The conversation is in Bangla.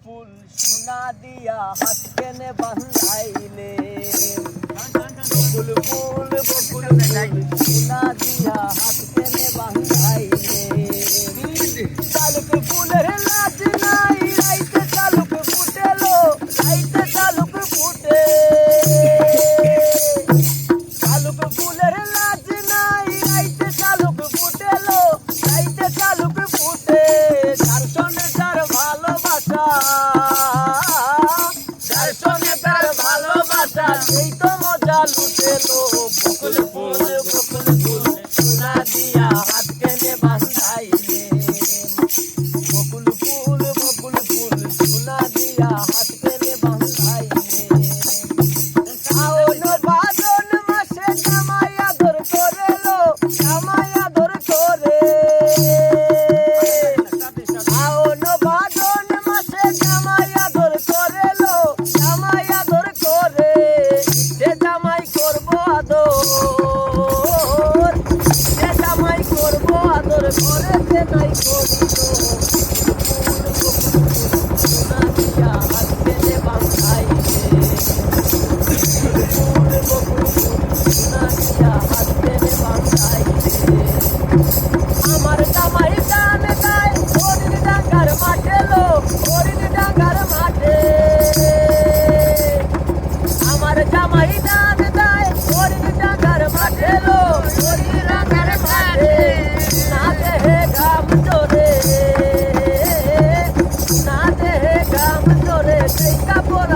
ফুল সোনা দিয়া হাত কেনে বাঁধাইলে বকুল ফুল সোনা দিয়া হাত কেনে বাঁধাইলে শালুক ফুলের লাজ নাই রাইতে শালুক ফুটেলো রাইতে শালুক ফুটে শালুক ফুলের লাজ নাই রাইতে শালুক ফুটেলো রাইতে শালুক ফুটে তার সঙ্গে তার ভালোবাসা তার সঙ্গে তার ভালোবাসা সেই তো মজা লুটেলো বকুল ফুল সোনা দিয়া হাত কেনে বাঁধাইলে বকুল ফুল সোনা দিয়া হাত কেনে বাঁধাইলে শাওন ভাদর মাসে জামাই আদর করেলো জামাই আদর করে শাওন ভাদর মাসে জামাই আদর করেলো জামাই আদর করে সে জামাই করবো আদর সে জামাই করবো আদর করে সে নাই করিল সোনা দিয়া হাত কেনে বাঁধাইলে আমার জামাই গান গায় হরিণ ডাঙ্গার মাঠে লো হরিণ ডাঙ্গার মাঠে আমার জামাই গান গায় হরিণ ডাঙ্গার মাঠে লো হরিণ ডাঙ্গার মাঠে না দেহে ঘাম জোরে না দেহে ঘাম জোরে সেই কাপড়